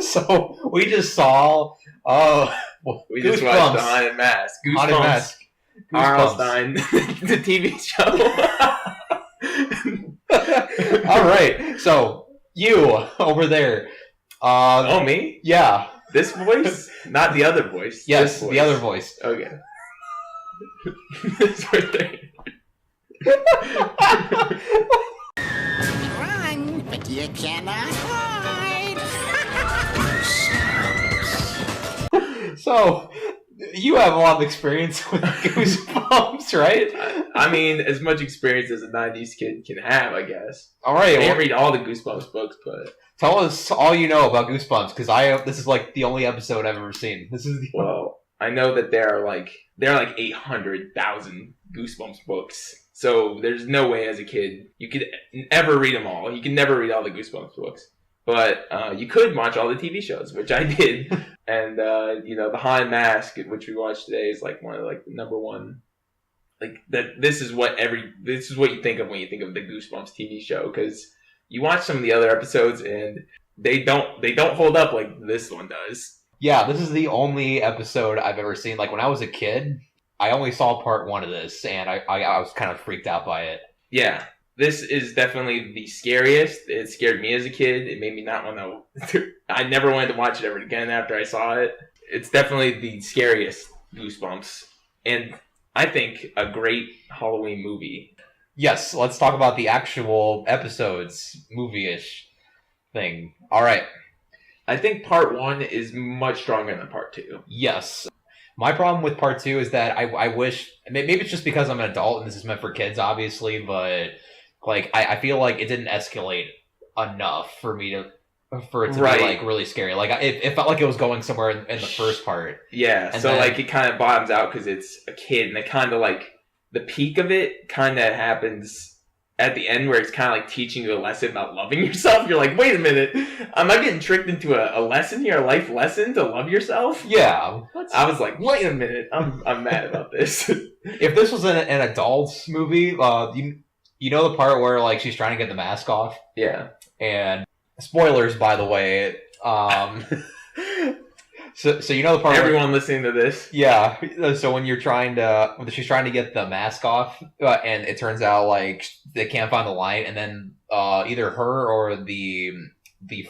So we just saw. We just watched The Haunted Mask. Haunted Mask. R.L. Stine, the TV show. All right. So you over there. Oh, me? Yeah. This voice, not the other voice. Yes, the other voice. Okay. This right there. Run, but you cannot hide. So, you have a lot of experience with Goosebumps, right? I mean, as much experience as a 90s kid can have, I guess. All right. I didn't read all the Goosebumps books, but... Tell us all you know about Goosebumps, because this is like the only episode I've ever seen. Well, I know that there are like 800,000 Goosebumps books. So there's no way as a kid you could ever read them all. You can never read all the Goosebumps books. But you could watch all the TV shows, which I did. And, The Haunted Mask, which we watched today, is like one of like the number one. Like that. This is what you think of when you think of the Goosebumps TV show, because you watch some of the other episodes and they don't hold up like this one does. Yeah, this is the only episode I've ever seen. Like when I was a kid, I only saw part 1 of this, and I was kind of freaked out by it. Yeah, this is definitely the scariest. It scared me as a kid. It made me not want to... I never wanted to watch it ever again after I saw it. It's definitely the scariest Goosebumps. And I think a great Halloween movie. Yes, let's talk about the actual episodes, movie-ish thing. All right. I think part 1 is much stronger than part 2. Yes. My problem with part 2 is that I wish... Maybe it's just because I'm an adult and this is meant for kids, obviously, but like I feel like it didn't escalate enough for it to be like really scary. Like it felt like it was going somewhere in the first part. Yeah, and so then, like it kind of bottoms out because it's a kid, and it kind of like... The peak of it kind of happens at the end where it's kind of like teaching you a lesson about loving yourself. You're like, wait a minute, am I getting tricked into a lesson here, a life lesson to love yourself? Yeah. I was like, wait a minute, I'm mad about this. If this was an adult movie, you know the part where like she's trying to get the mask off? Yeah. And spoilers, by the way. So you know the part. Everyone listening to this. Yeah. So when she's trying to get the mask off, and it turns out like they can't find the light, and then either her or the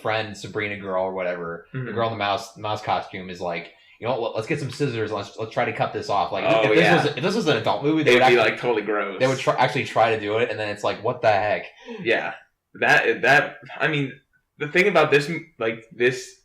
friend Sabrina girl or whatever, the girl in the mouse costume is like, you know, let's get some scissors. Let's try to cut this off. Like if this was an adult movie, they would be like totally gross. They would actually try to do it, and then it's like, what the heck? Yeah. That I mean. The thing about this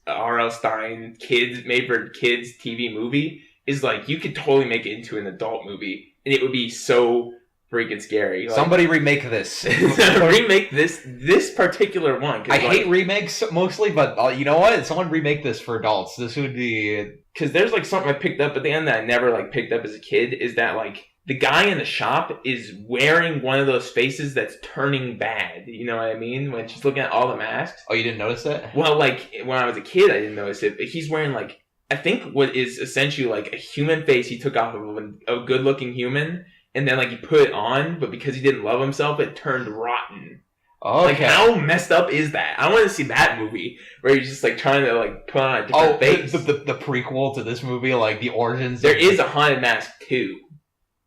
R.L. Stine made for kids TV movie is like you could totally make it into an adult movie and it would be so freaking scary. Like, somebody remake this. Remake this particular one. I hate remakes mostly, but you know what? Someone remake this for adults. This would be... Because there's like something I picked up at the end that I never like picked up as a kid is that like the guy in the shop is wearing one of those faces that's turning bad. You know what I mean? When she's looking at all the masks. Oh, you didn't notice that? Well, like, when I was a kid, I didn't notice it. But he's wearing, like, I think what is essentially, like, a human face he took off of a good-looking human. And then, like, he put it on. But because he didn't love himself, it turned rotten. Okay. Like, how messed up is that? I want to see that movie. Where he's just, like, trying to, like, put on a different face. The prequel to this movie, like, the origins. There is a Haunted Mask 2.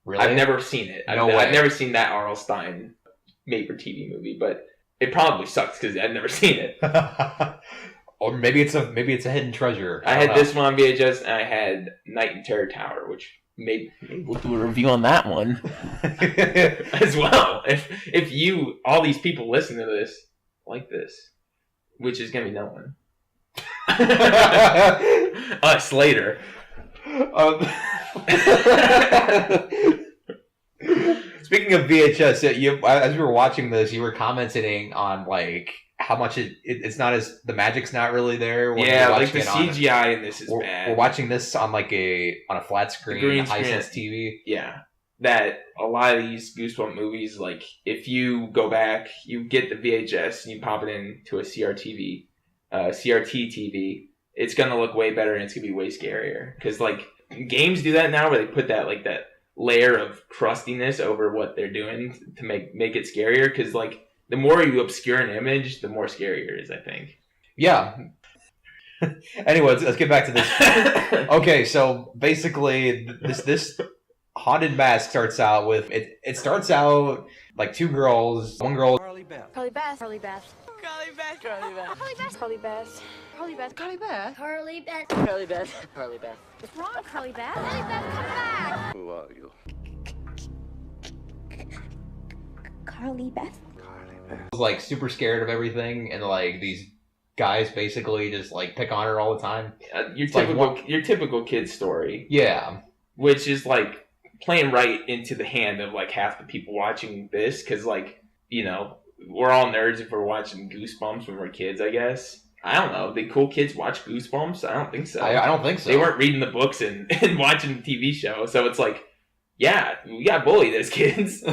Really? I've never seen it. No way. I've never seen that R.L. Stine made-for-TV movie, but it probably sucks because I've never seen it. Or maybe it's a hidden treasure. I had this one on VHS, and I had Night in Terror Tower, which maybe we'll do a review on that one as well. If you, all these people listen to this, like this, which is going to be no one. Us later. Speaking of VHS, as we were watching this, you were commenting on like how much it's not as the magic's not really there. Yeah, like the CGI in this is bad. We're watching this on like on a flat screen, high-sense TV. Yeah, that a lot of these Goosebumps movies, like if you go back, you get the VHS and you pop it into a CRT TV, it's gonna look way better and it's gonna be way scarier because like. Games do that now where they put that like that layer of crustiness over what they're doing to make it scarier because like the more you obscure an image the more scarier it is, I think. Yeah. Anyway, let's get back to this. Okay, so basically, this haunted mask starts out with it starts out like two girls. One girl, Carly-Beth. Carly-Beth. Carly-Beth. Carly-Beth. Carly-Beth. Carly-Beth. Carly-Beth. Carly-Beth. Carly-Beth. Carly-Beth. Carly-Beth. Carly-Beth. What's wrong, Carly-Beth? Carly-Beth, come back! Who are you? Carly-Beth? was like super scared of everything, and like these guys basically just like pick on her all the time. Your typical kid story, Yeah, which is like playing right into the hand of like half the people watching this, because like, you know, we're all nerds if we're watching Goosebumps when we're kids, I guess. I don't know. Did cool kids watch Goosebumps? I don't think so. I don't think so. They weren't reading the books and watching the TV show, so it's like, yeah, we got bullied as kids.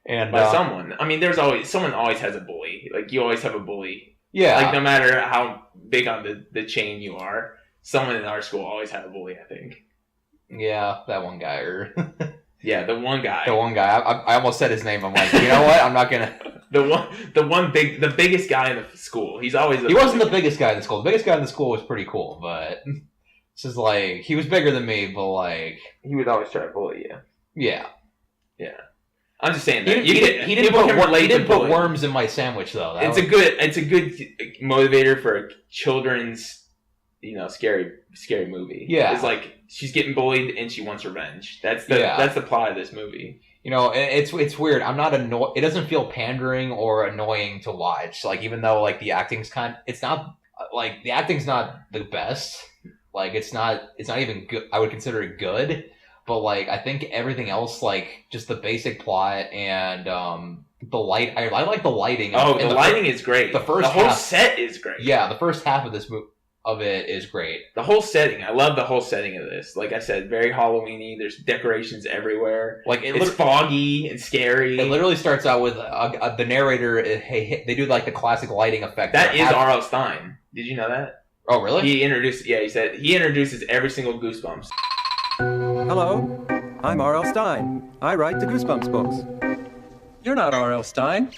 And by someone. I mean, someone always has a bully. Like, you always have a bully. Yeah. Like, no matter how big on the chain you are, someone in our school always had a bully, I think. Yeah, that one guy. Yeah, the one guy. The one guy. I almost said his name. I'm like, you know what? I'm not gonna. the biggest guy in the school. He's always. He wasn't the biggest guy in the school. The biggest guy in the school was pretty cool, but it's just like he was bigger than me. But like, he would always try to bully you. Yeah. Yeah. I'm just saying that He didn't put worms in my sandwich though. It's a good motivator for a children's, you know, scary movie. Yeah, it's like she's getting bullied and she wants revenge. That's the plot of this movie. You know, it's weird. I'm not annoyed. It doesn't feel pandering or annoying to watch. Like, even though like the acting's it's not like the acting's not the best. Like, it's not even good. I would consider it good. But, like, I think everything else, like, just the basic plot and the light... I like the lighting. The lighting is great. The whole set is great. Yeah, the first half of it is great. The whole setting. I love the whole setting of this. Like I said, very Halloween-y. There's decorations everywhere. Like, it's foggy and scary. It literally starts out with the narrator... they do, like, the classic lighting effect. That is R.L. Stine. Did you know that? Oh, really? He introduces every single Goosebumps. Hello, I'm R.L. Stine. I write the Goosebumps books. You're not R.L. Stine.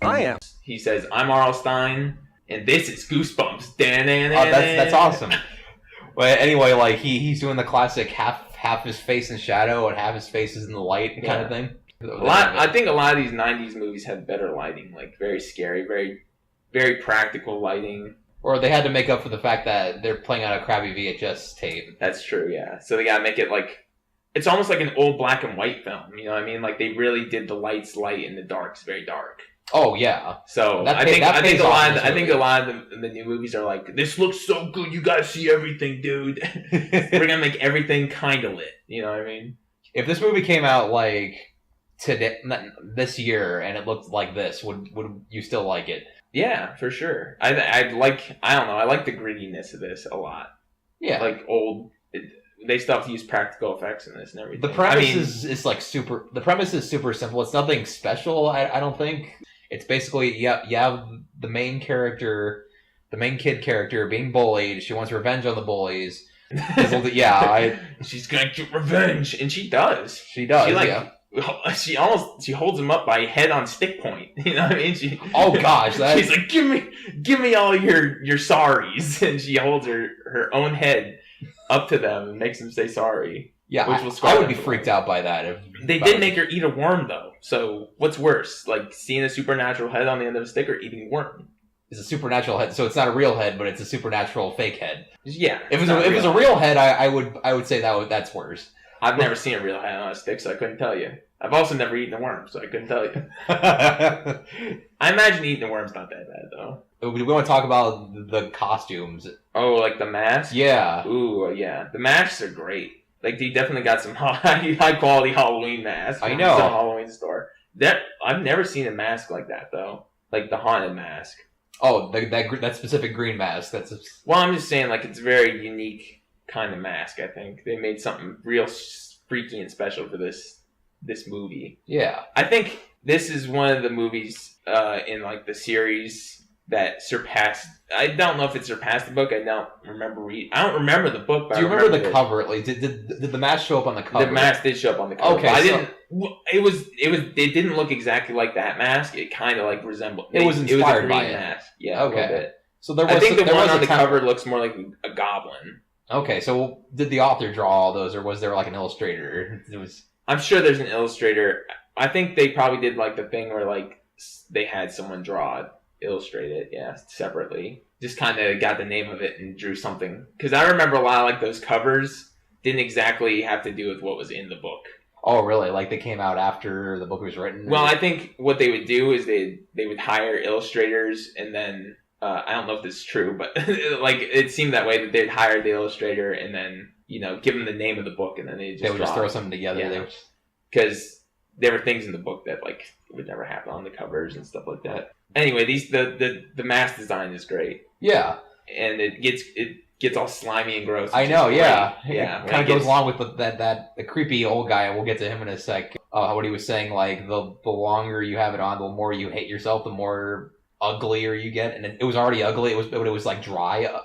I am. He says, I'm R.L. Stine, and this is Goosebumps. That's awesome. Well, anyway, like, he's doing the classic half his face in shadow and half his face is in the light kind of thing. I think a lot of these 90s movies have better lighting, like very scary, very, very practical lighting. Or they had to make up for the fact that they're playing on a crappy VHS tape. That's true, yeah. So they gotta make it like... It's almost like an old black and white film, you know what I mean? Like, they really did the lights light and the darks very dark. Oh, yeah. So, I think a lot of the new movies are like, this looks so good, you gotta see everything, dude. We're gonna make everything kind of lit, you know what I mean? If this movie came out, like, this year, and it looked like this, would you still like it? Yeah, for sure. I like the grittiness of this a lot. Yeah. Like old... They still have to use practical effects in this and everything. The premise is like super... The premise is super simple. It's nothing special, I don't think. It's basically, you have the main character, the main kid character being bullied. She wants revenge on the bullies. She's gonna get revenge. And she does. She does, She holds him up by head on stick point. You know what I mean? She's like, give me all your sorries, and she holds her own head up to them and makes them say sorry. Yeah, I would be freaked out by that. If they did make her eat a worm though. So what's worse, like seeing a supernatural head on the end of a stick or eating a worm? It's a supernatural head, so it's not a real head, but it's a supernatural fake head. Yeah. If it was a real head, I would say that's worse. I've never seen a real head on a stick, so I couldn't tell you. I've also never eaten a worm, so I couldn't tell you. I imagine eating a worm's not that bad, though. We want to talk about the costumes. Oh, like the masks? Yeah. Ooh, yeah. The masks are great. Like, they definitely got some high quality Halloween masks. I know. Some Halloween store. I've never seen a mask like that, though. Like the haunted mask. Oh, that specific green mask. Well, I'm just saying, like, it's a very unique kind of mask, I think. They made something real freaky and special for this movie. Yeah. I think this is one of the movies in, like, the series that surpassed... I don't know if it surpassed the book. I don't remember the book, but do you remember the cover? Like, did the mask show up on the cover? The mask did show up on the cover. Okay, it didn't look exactly like that mask. It kind of, like, resembled... It was inspired by it. Mask. Yeah, okay. A little bit. So there was. I think the there one was on the template. cover looks more like a goblin. Okay, so did the author draw all those, or was there like an illustrator? It was. I'm sure there's an illustrator. I think they probably did like the thing where like they had someone draw it, illustrate it, yeah, separately. Just kind of got the name of it and drew something. Because I remember a lot of like those covers didn't exactly have to do with what was in the book. Oh, really? Like they came out after the book was written? Well, I think what they would do is they would hire illustrators, and then I don't know if this is true, but like it seemed that way, that they'd hire the illustrator and then give them the name of the book, and then they would just throw something together. Yeah. Because there were things in the book that like would never happen on the covers and stuff like that. Anyway, the mask design is great. Yeah, and it gets all slimy and gross. I know. Yeah, yeah. It kind of goes along with the creepy old guy, and we'll get to him in a sec. What he was saying, like the longer you have it on, the more you hate yourself, the more uglier you get. And it was already ugly. It was like dry.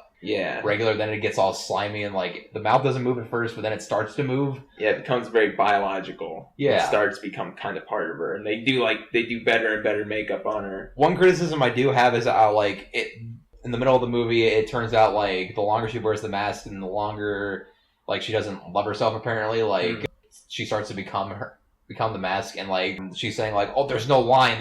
Regular. Then it gets all slimy, and like the mouth doesn't move at first, but then it starts to move. Yeah, it becomes very biological. Yeah, it starts to become kind of part of her, and they do better and better makeup on her. One criticism I do have is like it. In the middle of the movie, it turns out like the longer she wears the mask, and the longer like she doesn't love herself. Apparently, like she starts to become the mask, and like she's saying like, "Oh, there's no line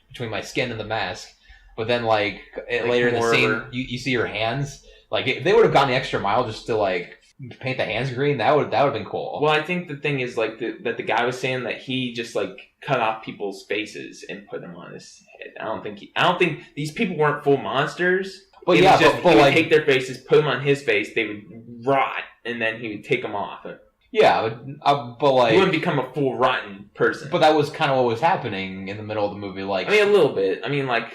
between my skin and the mask." But then like later in the scene, you see her hands. Like if they would have gone the extra mile just to like paint the hands green, that would have been cool. Well, I think the thing is like that the guy was saying that he just like cut off people's faces and put them on his head. I don't think these people weren't full monsters. But he would like take their faces, put them on his face, they would rot, and then he would take them off. Yeah, but like he wouldn't become a full rotten person. But that was kind of what was happening in the middle of the movie. Like I mean, a little bit. I mean, like.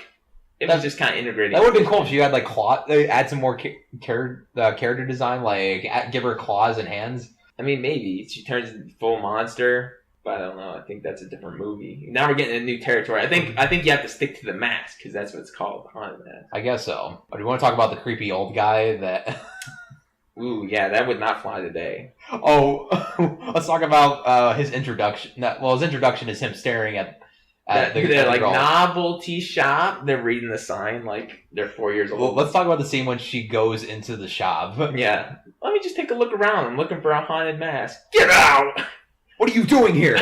It was just kind of integrating. That would have been cool if you had like claw. Add some more character design, like give her claws and hands. I mean, maybe she turns into full monster, but I don't know. I think that's a different movie. Now we're getting into new territory. I think you have to stick to the mask because that's what it's called, the haunted mask. I guess so. But do you want to talk about the creepy old guy that? Ooh, yeah, that would not fly today. Oh, let's talk about his introduction. His introduction is him staring at. They're like novelty shop. They're reading the sign like they're 4 years old. Well, let's talk about the scene when she goes into the shop. Yeah. Let me just take a look around. I'm looking for a haunted mask. Get out! What are you doing here?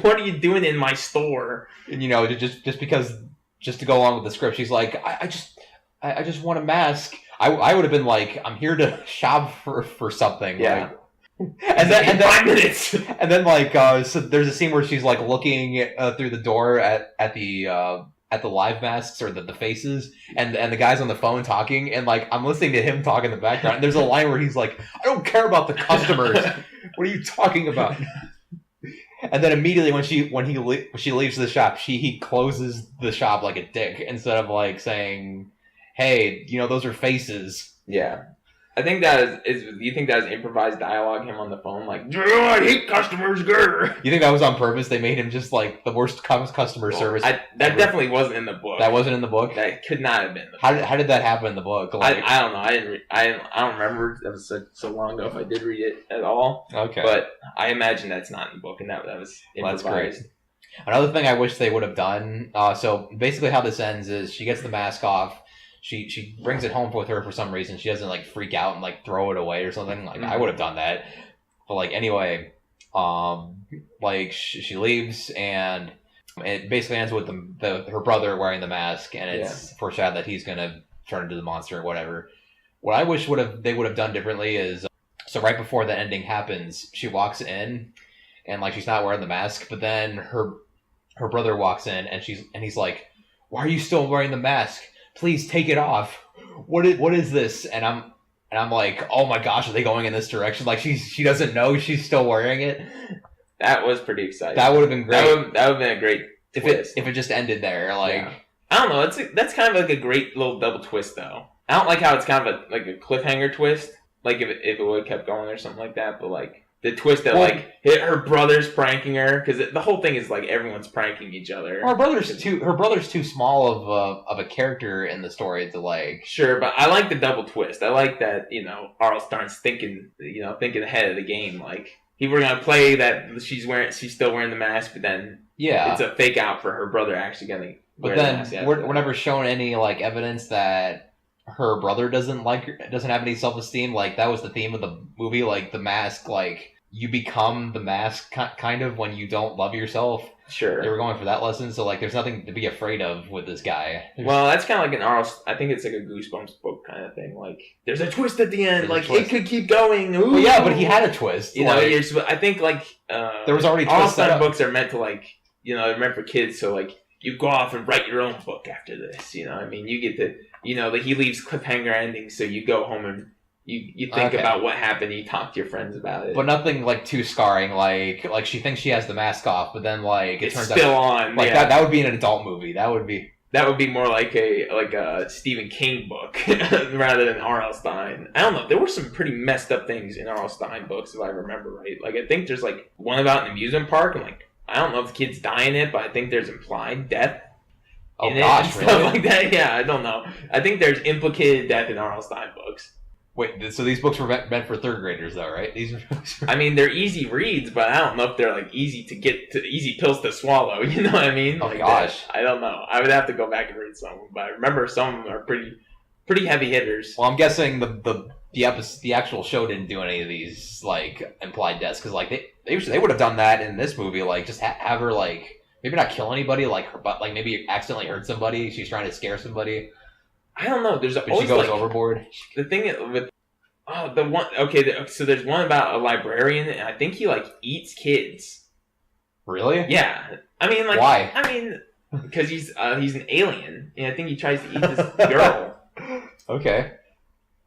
What are you doing in my store? And just to go along with the script, she's like, I just want a mask. I would have been like, I'm here to shop for something. Yeah. Like, and then 5 minutes, and then like so there's a scene where she's like looking through the door at the live masks or the faces, and the guy's on the phone talking, and like I'm listening to him talk in the background. And there's a line where he's like, "I don't care about the customers. What are you talking about?" And then immediately when she leaves the shop, he closes the shop like a dick instead of like saying, "Hey, those are faces." Yeah. I think that is. Do you think that is improvised dialogue? Him on the phone, like, "I hate customers." Grr. You think that was on purpose? They made him just like the worst customer service. That definitely wasn't in the book. That wasn't in the book. That could not have been. How did that happen in the book? Like, I don't know. I don't remember. That was so long ago. If I did read it at all. Okay. But I imagine that's not in the book, and that was improvised. Well, that's great. Another thing I wish they would have done. So basically, how this ends is she gets the mask off. She brings it home with her for some reason. She doesn't like freak out and like throw it away or something. Like I would have done that. But like anyway, like she leaves, and it basically ends with her brother wearing the mask, and it's foreshadowed that he's gonna turn into the monster or whatever. What I wish they would have done differently is so right before the ending happens, she walks in, and like she's not wearing the mask, but then her brother walks in, and he's like, "Why are you still wearing the mask? Please take it off. What is this?" And I'm like, oh my gosh, are they going in this direction? Like she doesn't know she's still wearing it. That was pretty exciting. That would have been great. That would have been a great twist. If it just ended there. Like I don't know. That's kind of like a great little double twist though. I don't like how it's kind of like a cliffhanger twist. Like if it would have kept going or something like that. But like the twist that like her brother's pranking her, because the whole thing is like everyone's pranking each other. Her brother's too small of a character in the story to like. Sure, but I like the double twist. I like that R.L. Stine's thinking ahead of the game. Like he were gonna play that she's still wearing the mask, but then it's a fake out for her brother actually getting. But then we're never shown any like evidence that her brother doesn't have any self-esteem. Like, that was the theme of the movie. Like, the mask, like, you become the mask kind of when you don't love yourself. Sure. They were going for that lesson, so like, there's nothing to be afraid of with this guy. Well, that's kind of like I think it's like a Goosebumps book kind of thing. Like, there's a twist at the end. There's like, it could keep going. Ooh. Well, yeah, but he had a twist. You know, I think like there was already all twists set up. books are meant to like, you know, they're meant for kids. So like, you go off and write your own book after this. You know, I mean, you get to, you know, that he leaves cliffhanger endings, so you go home and you think about what happened. You talk to your friends about it, but nothing like too scarring. Like she thinks she has the mask off, but then like it turns still out on. like that would be an adult movie. That would be more like a Stephen King book rather than R.L. Stine. I don't know. There were some pretty messed up things in R.L. Stine books, if I remember right. Like, I think there's like one about an amusement park, and like, I don't know if the kids die in it, but I think there's implied death. Oh gosh, really? stuff like that. Yeah, I don't know. I think there's implicated death in R.L. Stine books. Wait, so these books were meant for third graders, though, right? I mean, they're easy reads, but I don't know if they're like easy pills to swallow. You know what I mean? Oh like gosh, I don't know. I would have to go back and read some of them, but I remember some of them are pretty heavy hitters. Well, I'm guessing the actual show didn't do any of these like implied deaths, because like they would have done that in this movie, like just have her like maybe not kill anybody, like her, but like maybe accidentally hurt somebody. She's trying to scare somebody. I don't know. There's always she goes like, overboard. The thing with the one so there's one about a librarian, and I think he like eats kids. Really? Yeah. I mean, like, why? I mean, because he's an alien, and I think he tries to eat this girl. Okay.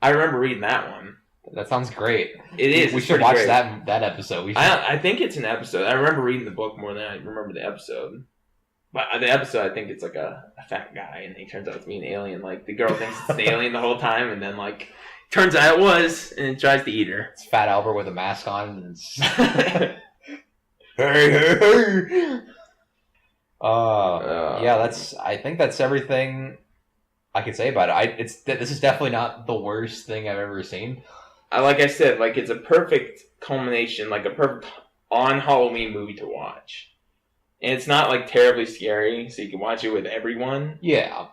I remember reading that one. That sounds great. It is. We should watch that episode. I think it's an episode. I remember reading the book more than I remember the episode. But the episode, I think it's like a fat guy, and he turns out to be an alien. Like, the girl thinks it's an alien the whole time, and then, like, turns out it was, and tries to eat her. It's Fat Albert with a mask on. And hey, hey. Yeah, I think that's everything I could say about it. This is definitely not the worst thing I've ever seen. Like I said, like, it's a perfect culmination, like a perfect on Halloween movie to watch. And it's not like terribly scary, so you can watch it with everyone. Yeah.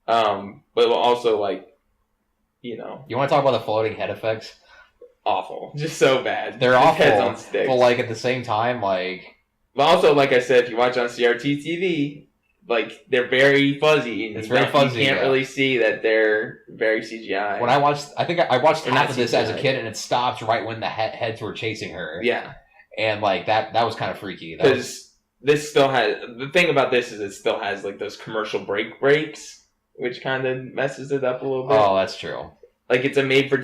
But also, like, you know. You want to talk about the floating head effects? Awful. Just so bad. They're awful. Heads on sticks. But like at the same time, like. But also, like I said, if you watch on CRT TV, like, they're very fuzzy. And it's very fuzzy. You can't really see that they're very CGI. When I watched half of this as a kid, and it stopped right when the heads were chasing her. Yeah. And like that was kind of freaky. Because this still has, the thing about this is it still has like those commercial breaks, which kind of messes it up a little bit. Oh, that's true. Like, it's a made for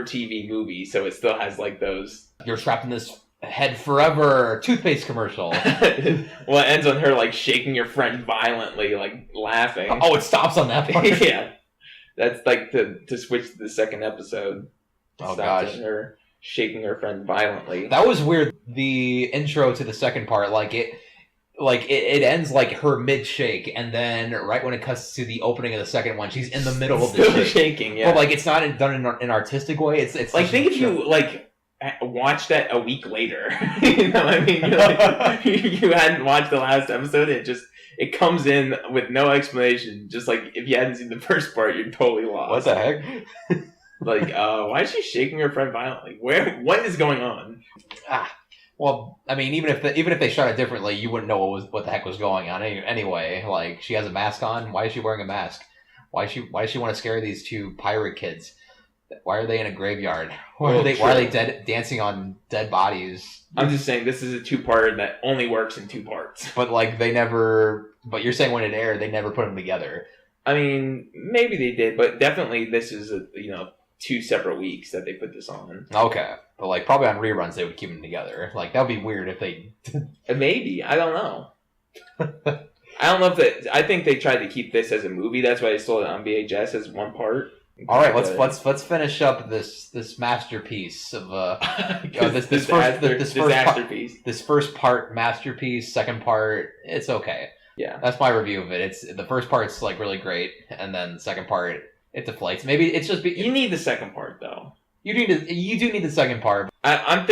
TV movie, so it still has like those. You're trapped in this head forever toothpaste commercial. Well, it ends on her like shaking her friend violently, like laughing. Oh, it stops on that part. Yeah, that's like to switch to the second episode. Oh gosh, her shaking her friend violently. That was weird. The intro to the second part, it ends like her mid shake, and then right when it cuts to the opening of the second one, she's in the middle of the shaking. Yeah, but like it's not done in an artistic way. It's like, think if you like watch that a week later. You know what I mean? Like, you hadn't watched the last episode. It comes in with no explanation. Just like if you hadn't seen the first part, you're totally lost. What the heck? Like, why is she shaking her friend violently? What is going on? Well, I mean, even if they shot it differently, you wouldn't know what the heck was going on anyway. Like, she has a mask on. Why is she wearing a mask? Why does she want to scare these two pirate kids? Why are they in a graveyard? Why are they dancing on dead bodies? I'm just saying this is a two-parter that only works in two parts. But like but you're saying when it aired, they never put them together. I mean, maybe they did, but definitely this is 2 separate weeks that they put this on. Okay. But like probably on reruns they would keep them together. Like that would be weird if they maybe. I don't know. I don't know if I think they tried to keep this as a movie. That's why they sold it on VHS as one part. All right, let's finish up this masterpiece of this first part masterpiece. Second part, it's okay. Yeah, that's my review of it. It's the first part's like really great, and then the second part it deflates. Maybe it's just you need the second part though. You do need the second part. I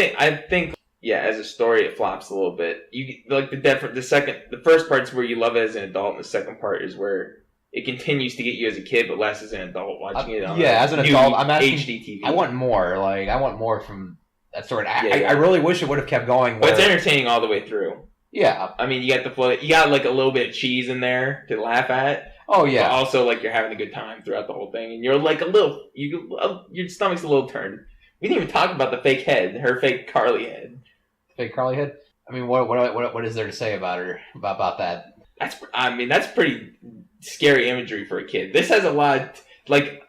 think yeah, as a story it flops a little bit. You like the first part's where you love it as an adult, and the second part is where it continues to get you as a kid, but less as an adult watching it on as an adult, I'm asking, HD TV. I want more. Like, I want more from that sort. Yeah. I really wish it would have kept going. But it's entertaining all the way through. Yeah. I mean, you got the float. You got like a little bit of cheese in there to laugh at. Oh yeah. But also, like, you're having a good time throughout the whole thing, and you're like your stomach's a little turned. We didn't even talk about the fake head, her fake Carly head. Fake Carly head. I mean, what is there to say about her about that? That's pretty scary imagery for a kid. This has a lot. Like,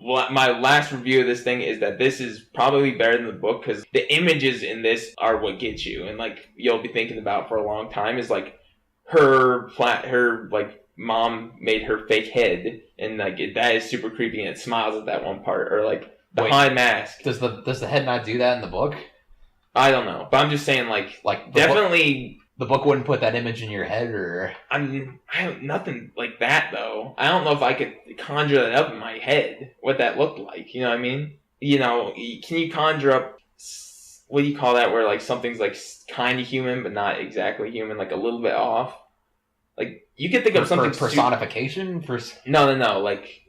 my last review of this thing is that this is probably better than the book because the images in this are what gets you, and like you'll be thinking about for a long time is like her like mom made her fake head, and like that is super creepy, and it smiles at that one part, or like the high mask. Does the head not do that in the book? I don't know, but I'm just saying like definitely. The book wouldn't put that image in your head, or I have nothing like that though. I don't know if I could conjure that up in my head. What that looked like, you know what I mean? You know, can you conjure up? What do you call that? Where like something's like kind of human but not exactly human, like a little bit off. Like you could think of something personification. No. Like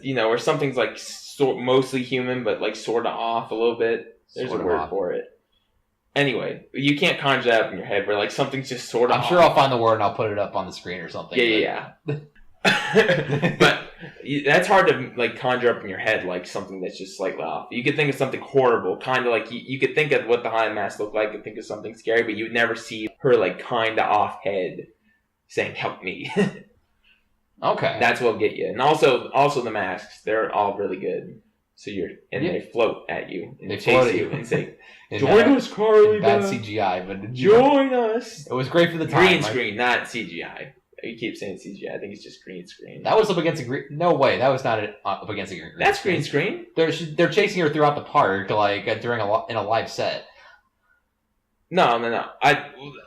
you know, where something's like mostly human but like sort of off a little bit. There's a word for it. Anyway, you can't conjure that up in your head where like something's just sort of. I'm sure I'll find the word and I'll put it up on the screen or something. Yeah. But that's hard to like conjure up in your head like something that's just slightly off. You could think of something horrible, kind of like you could think of what the Haunted Mask looked like and think of something scary, but you'd never see her like kind of off head saying "help me." Okay, that's what'll get you. And also the masks, they're all really good. So they float at you and they chase you and say. Join us, Carly. Bad CGI, but join us. It was great for the time. Green screen, not CGI. You keep saying CGI. I think it's just green screen. That was up against a green. No way. That was not up against a green. That's green screen. They're chasing her throughout the park, like during in a live set. No.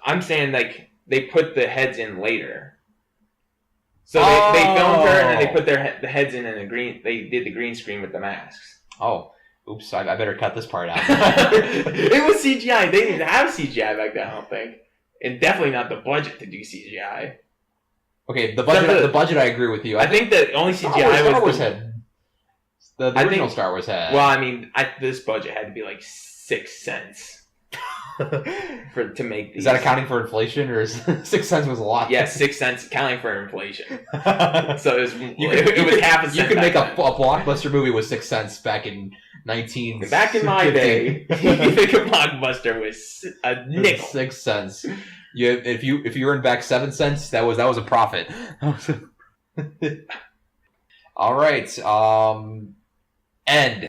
I'm saying like they put the heads in later. So they filmed her and then they put the heads in a green. They did the green screen with the masks. Oh. Oops, I better cut this part out. It was CGI. They didn't have CGI back then, I don't think. And definitely not the budget to do CGI. Okay, the budget I agree with you. I think the only CGI Star Wars had. The original Star Wars had. Well, I mean, this budget had to be like 6 cents to make these. Is that accounting for inflation, or is 6 cents was a lot? Yeah, 6 cents accounting for inflation. So it was half a cent. You could make a blockbuster movie with 6 cents back in Back in my day, you could make a blockbuster with a nickel. 6 cents. If you earned back 7 cents, that was a profit. All right. End.